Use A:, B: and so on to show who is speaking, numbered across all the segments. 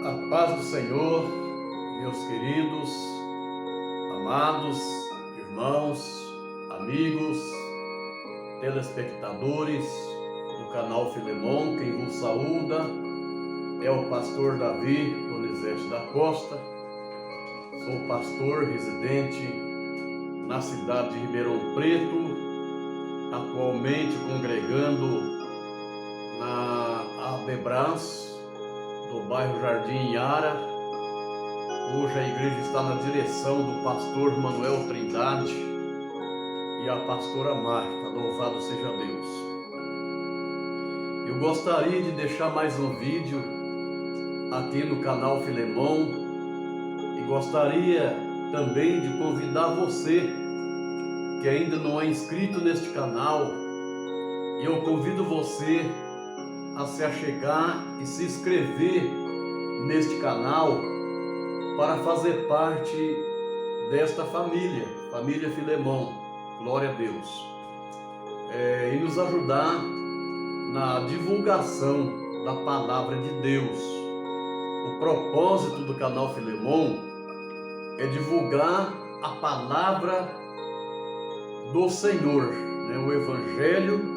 A: A paz do Senhor, meus queridos, amados irmãos, amigos, telespectadores do canal Filemon. Quem vos saúda é o pastor Davi Donizete da Costa. Sou pastor residente na cidade de Ribeirão Preto, atualmente congregando na Adebras, do bairro Jardim Iara. Hoje a igreja está na direção do pastor Manuel Trindade e a pastora Marta. Louvado seja Deus. Eu gostaria de deixar mais um vídeo aqui no canal Filemon e gostaria também de convidar você que ainda não é inscrito neste canal, e eu convido você a se achegar e se inscrever neste canal para fazer parte desta família Filemon, glória a Deus, e nos ajudar na divulgação da palavra de Deus. O propósito do canal Filemon é divulgar a palavra do Senhor, o Evangelho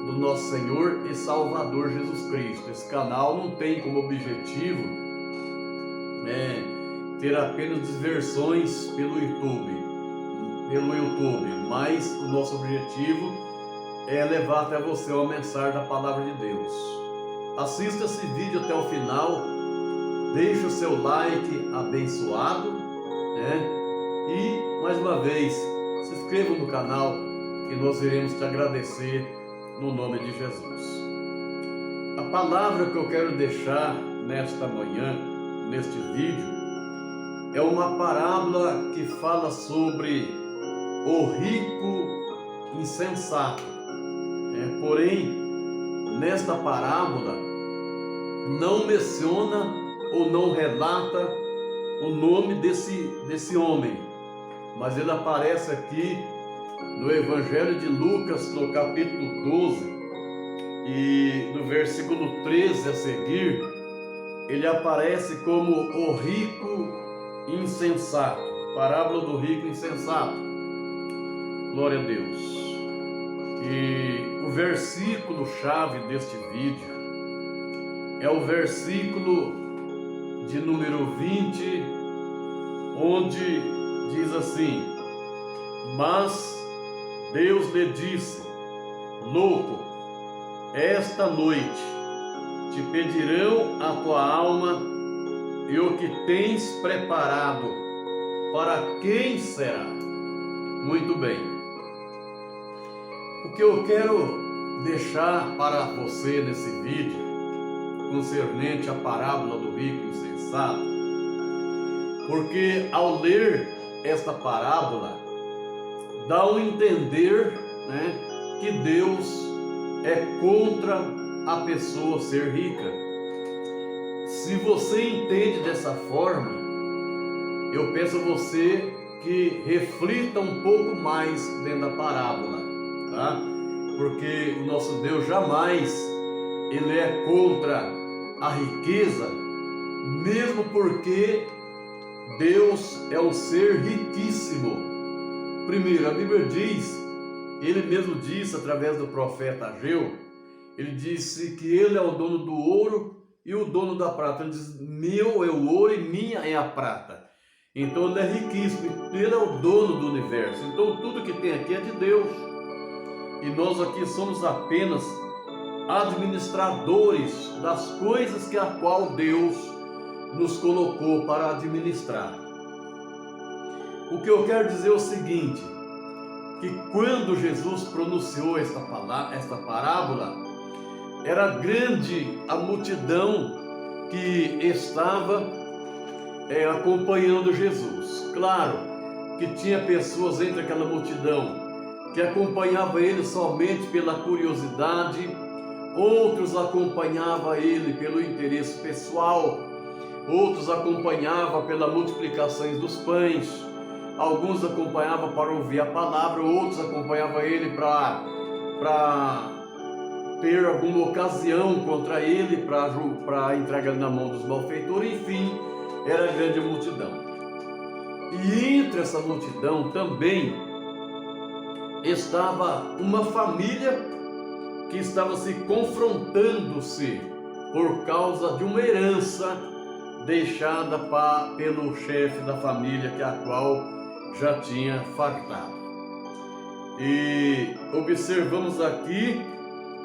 A: do nosso Senhor e Salvador Jesus Cristo. Esse canal não tem como objetivo ter apenas diversões pelo YouTube, mas o nosso objetivo é levar até você uma mensagem da palavra de Deus. Assista esse vídeo até o final, deixe o seu like abençoado, e mais uma vez se inscreva no canal que nós iremos te agradecer no nome de Jesus. A palavra que eu quero deixar nesta manhã, neste vídeo, é uma parábola que fala sobre o rico insensato. Porém, nesta parábola não menciona ou não relata o nome desse homem, mas ele aparece aqui no Evangelho de Lucas, no capítulo 12, e no versículo 13 a seguir, ele aparece como o rico insensato, parábola do rico insensato. Glória a Deus. E o versículo chave deste vídeo é o versículo de número 20, onde diz assim: mas Deus lhe disse: louco, esta noite te pedirão a tua alma, e o que tens preparado, para quem será? Muito bem. O que eu quero deixar para você nesse vídeo, concernente à parábola do rico insensato, porque ao ler esta parábola, dá a entender que Deus é contra a pessoa ser rica. Se você entende dessa forma, eu peço a você que reflita um pouco mais dentro da parábola, tá? Porque o nosso Deus jamais ele é contra a riqueza, mesmo porque Deus é um ser riquíssimo. Primeiro, a Bíblia diz, ele mesmo disse através do profeta Ageu, ele disse que ele é o dono do ouro e o dono da prata. Ele diz: meu é o ouro e minha é a prata. Então ele é riquíssimo, ele é o dono do universo. Então tudo que tem aqui é de Deus. E nós aqui somos apenas administradores das coisas que a qual Deus nos colocou para administrar. O que eu quero dizer é o seguinte, que quando Jesus pronunciou esta parábola, era grande a multidão que estava acompanhando Jesus. Claro que tinha pessoas entre aquela multidão que acompanhavam ele somente pela curiosidade, outros acompanhavam ele pelo interesse pessoal, outros acompanhavam pela multiplicação dos pães, alguns acompanhavam para ouvir a palavra, outros acompanhavam ele para ter alguma ocasião contra ele para entregar ele na mão dos malfeitores. Enfim, era grande multidão. E entre essa multidão também estava uma família que estava se confrontando-se por causa de uma herança deixada pelo chefe da família, a qual já tinha fartado. E observamos aqui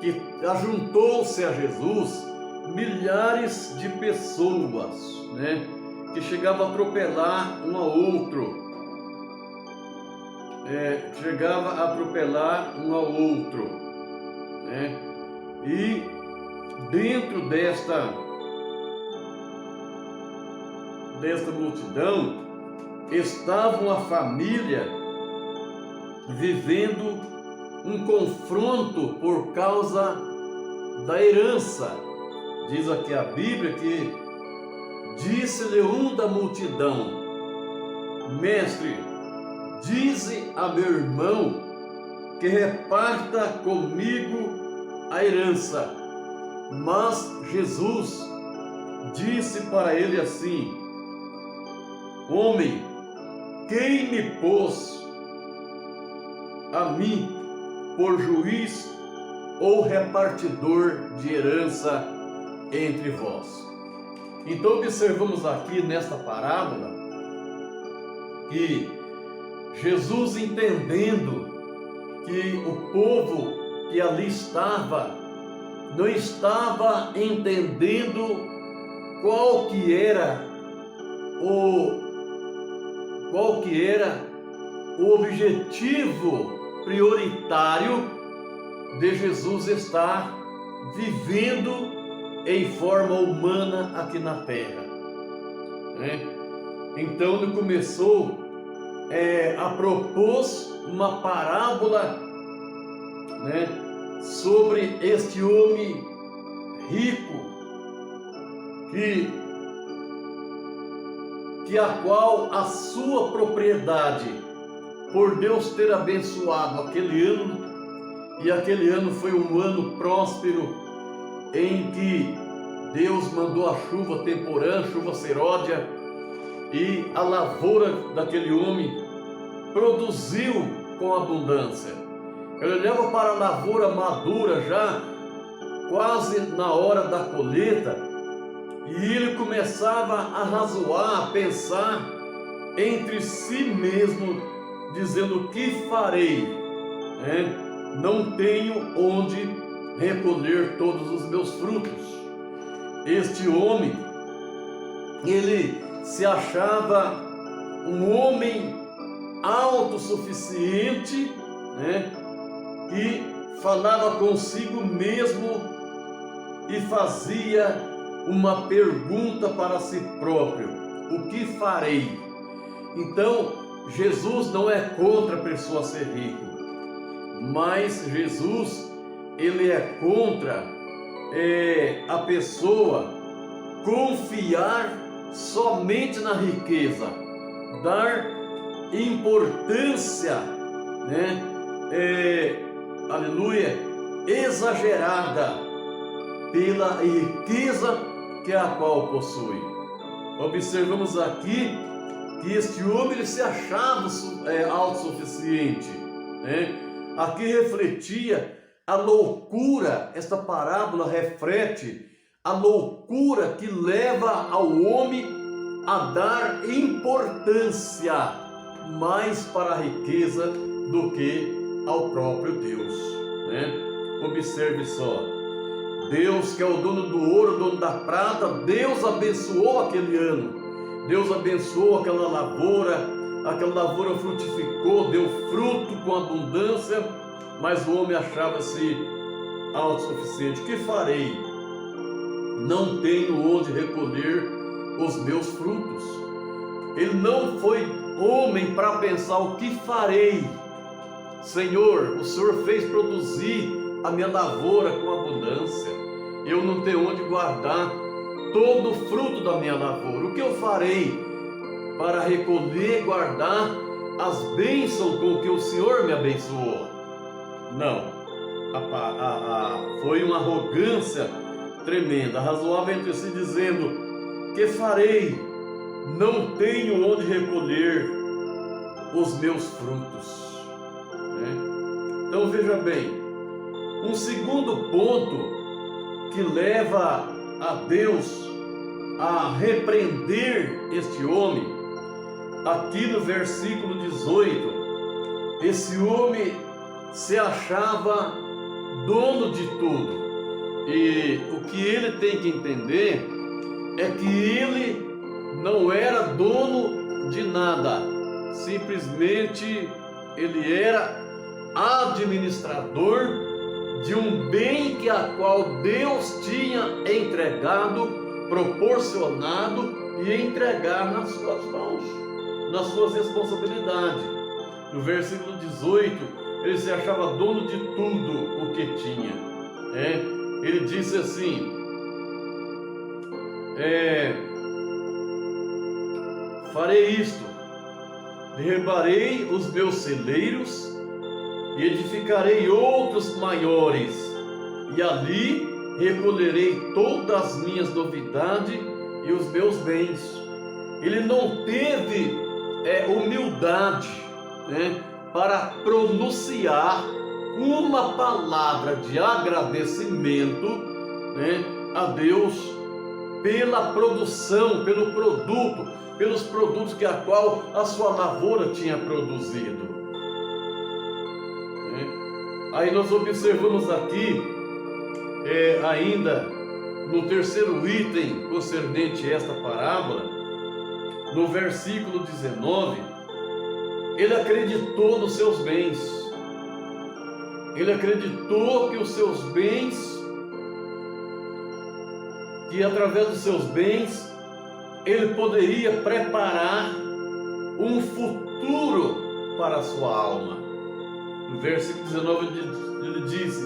A: que ajuntou-se a Jesus milhares de pessoas, né, que chegavam a atropelar um ao outro. Né? E dentro desta multidão estavam a família vivendo um confronto por causa da herança. Diz aqui a Bíblia que disse-lhe um da multidão: Mestre, dize a meu irmão que reparta comigo a herança. Mas Jesus disse para ele assim: Homem, quem me pôs a mim por juiz ou repartidor de herança entre vós? Então observamos aqui nesta parábola que Jesus, entendendo que o povo que ali estava não estava entendendo qual que era o objetivo prioritário de Jesus estar vivendo em forma humana aqui na terra, né? Então ele começou a propor uma parábola, né, sobre este homem rico que a qual a sua propriedade, por Deus ter abençoado aquele ano, e aquele ano foi um ano próspero em que Deus mandou a chuva temporã, chuva seródia, e a lavoura daquele homem produziu com abundância. Ele olhava para a lavoura madura já quase na hora da colheita, e ele começava a razoar, a pensar entre si mesmo, dizendo: o que farei? Não tenho onde recolher todos os meus frutos. Este homem, ele se achava um homem autossuficiente, né? E falava consigo mesmo e fazia uma pergunta para si próprio: o que farei? Então, Jesus não é contra a pessoa ser rico, mas Jesus, ele é contra a pessoa confiar somente na riqueza, dar importância, né, exagerada pela riqueza que a qual possui. Observamos aqui que este homem, ele se achava autossuficiente, né? Aqui refletia a loucura. Esta parábola reflete a loucura que leva ao homem a dar importância mais para a riqueza do que ao próprio Deus, né? Observe só, Deus, que é o dono do ouro, dono da prata, Deus abençoou aquele ano, Deus abençoou aquela lavoura frutificou, deu fruto com abundância, mas o homem achava-se autossuficiente. Que farei? Não tenho onde recolher os meus frutos. Ele não foi homem para pensar: o que farei? Senhor, o Senhor fez produzir a minha lavoura com abundância, eu não tenho onde guardar todo o fruto da minha lavoura. O que eu farei para recolher e guardar as bênçãos com que o Senhor me abençoou? Não, foi uma arrogância tremenda. Razoava entre si, dizendo: que farei? Não tenho onde recolher os meus frutos. Então veja bem, um segundo ponto que leva a Deus a repreender este homem, aqui no versículo 18, esse homem se achava dono de tudo, e o que ele tem que entender é que ele não era dono de nada, simplesmente ele era administrador de um bem que a qual Deus tinha entregado, proporcionado e entregar nas suas mãos, nas suas responsabilidades. No versículo 18, ele se achava dono de tudo o que tinha. Ele disse assim: farei isto, derribarei os meus celeiros e edificarei outros maiores, e ali recolherei todas as minhas novidades e os meus bens. Ele não teve humildade, para pronunciar uma palavra de agradecimento, a Deus pela produção, pelo produto, pelos produtos que a qual a sua lavoura tinha produzido. Aí nós observamos aqui, ainda no terceiro item concernente a esta parábola, no versículo 19, ele acreditou nos seus bens. Ele acreditou que os seus bens, que através dos seus bens, ele poderia preparar um futuro para a sua alma. No versículo 19 ele disse: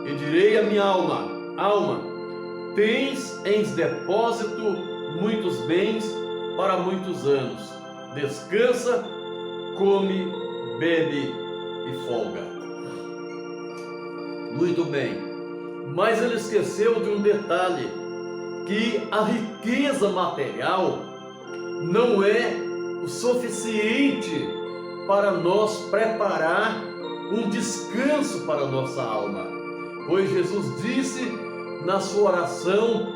A: e direi à minha alma: alma, tens em depósito muitos bens para muitos anos, descansa, come, bebe e folga. Muito bem, mas ele esqueceu de um detalhe, que a riqueza material não é o suficiente para nós preparar um descanso para a nossa alma. Pois Jesus disse na sua oração,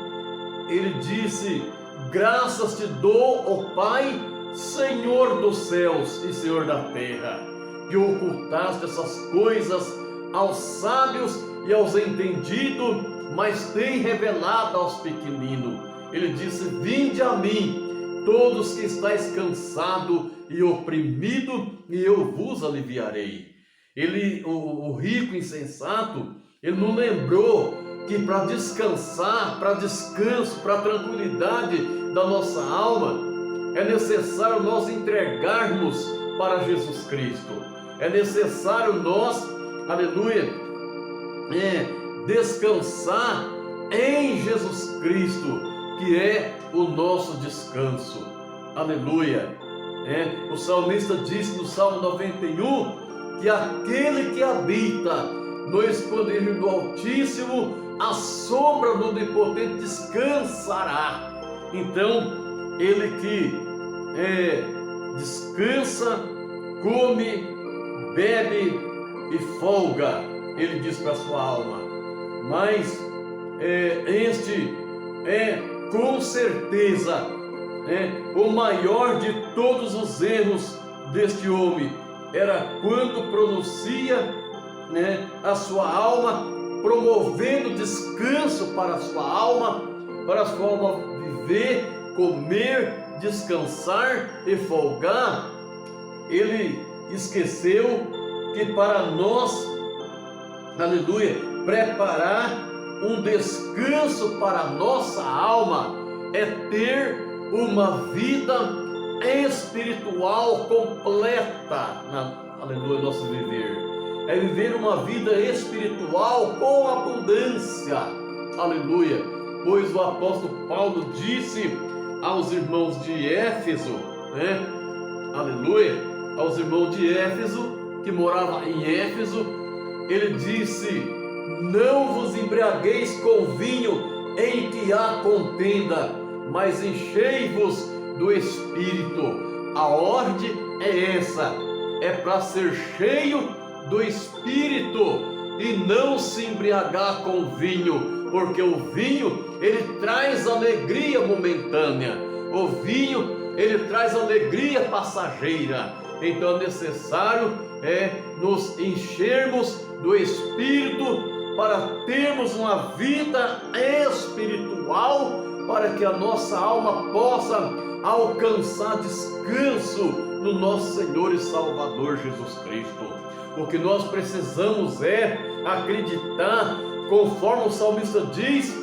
A: ele disse: graças te dou, ó Pai, Senhor dos céus e Senhor da terra, que ocultaste essas coisas aos sábios e aos entendidos, mas tem revelado aos pequeninos. Ele disse: vinde a mim, todos que estáis cansados e oprimidos, e eu vos aliviarei. O rico insensato, ele não lembrou que para descansar, para descanso, para tranquilidade da nossa alma, é necessário nós entregarmos para Jesus Cristo. É necessário nós, aleluia, descansar em Jesus Cristo, que é o nosso descanso. Aleluia. O salmista disse no Salmo 91, que aquele que habita no esconderijo do Altíssimo, a sombra do Onipotente descansará. Então, ele que descansa, come, bebe e folga, ele diz para a sua alma. Mas este é com certeza o maior de todos os erros deste homem, era quando pronuncia a sua alma, promovendo descanso para a sua alma viver, comer, descansar e folgar. Ele esqueceu que para nós, aleluia, preparar um descanso para a nossa alma é ter uma vida espiritual completa, aleluia, nosso viver. É viver uma vida espiritual com abundância, aleluia. Pois o apóstolo Paulo disse aos irmãos de Éfeso, aleluia, aos irmãos de Éfeso, que moravam em Éfeso, ele disse: não vos embriagueis com vinho em que há contenda, mas enchei-vos do Espírito. A ordem é essa, é para ser cheio do Espírito e não se embriagar com vinho, porque o vinho, ele traz alegria momentânea, o vinho, ele traz alegria passageira. Então é necessário nos enchermos do Espírito para termos uma vida espiritual, para que a nossa alma possa alcançar descanso no nosso Senhor e Salvador Jesus Cristo. O que nós precisamos é acreditar, conforme o salmista diz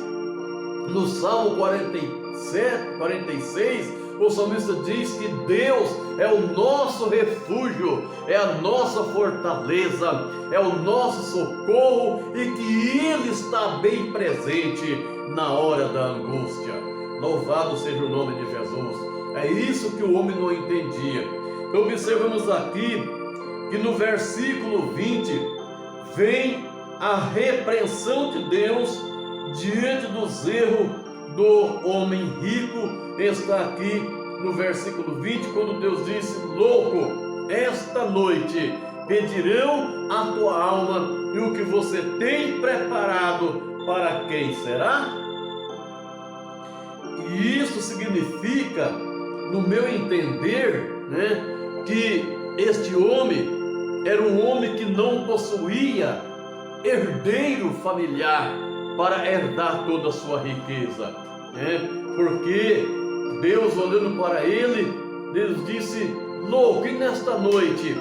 A: no Salmo 47, 46, o salmista diz que Deus é o nosso refúgio, é a nossa fortaleza, é o nosso socorro, e que Ele está bem presente na hora da angústia. Louvado seja o nome de Jesus. É isso que o homem não entendia. Então observamos aqui que no versículo 20 vem a repreensão de Deus diante dos erros do homem rico. Está aqui no versículo 20, quando Deus disse: louco, esta noite pedirão a tua alma, e o que você tem preparado para quem será? E isso significa, no meu entender, que este homem era um homem que não possuía herdeiro familiar para herdar toda a sua riqueza, porque Deus, olhando para ele, Deus disse: louco, e nesta noite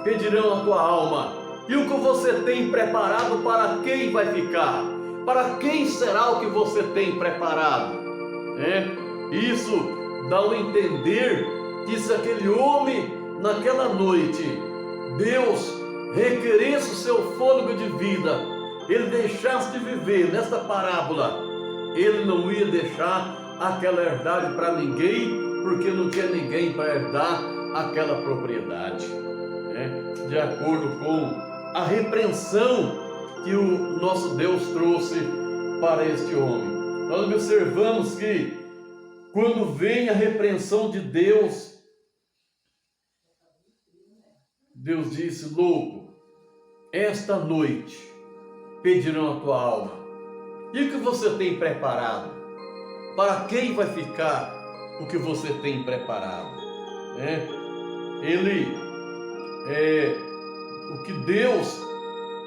A: pedirão a tua alma, e o que você tem preparado para quem vai ficar? Para quem será o que você tem preparado? Isso dá a entender que se aquele homem naquela noite Deus requeresse o seu fôlego de vida, ele deixasse de viver nesta parábola, ele não ia deixar aquela herdade para ninguém, porque não tinha ninguém para herdar aquela propriedade, de acordo com a repreensão que o nosso Deus trouxe para este homem. Nós observamos que quando vem a repreensão de Deus, Deus disse: louco, esta noite pedirão a tua alma, e o que você tem preparado? Para quem vai ficar o que você tem preparado? O que Deus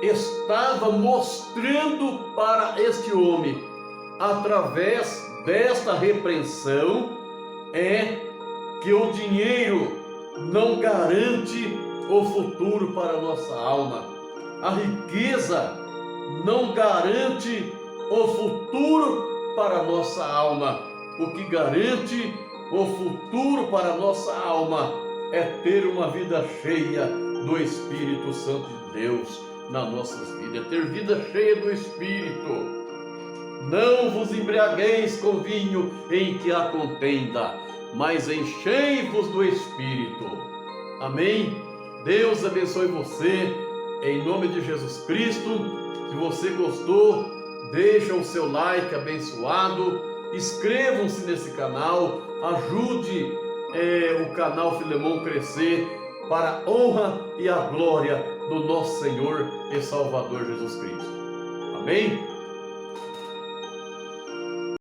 A: estava mostrando para este homem através desta repreensão é que o dinheiro não garante o futuro para a nossa alma. A riqueza não garante o futuro para a nossa alma. O que garante o futuro para a nossa alma é ter uma vida cheia do Espírito Santo de Deus nas nossas vidas, ter vida cheia do Espírito. Não vos embriagueis com vinho em que há contenda, mas enchei-vos do Espírito. Amém? Deus abençoe você, em nome de Jesus Cristo. Se você gostou, deixa o seu like abençoado, inscrevam-se nesse canal, ajude o canal Filemon crescer para a honra e a glória do nosso Senhor e Salvador Jesus Cristo. Amém?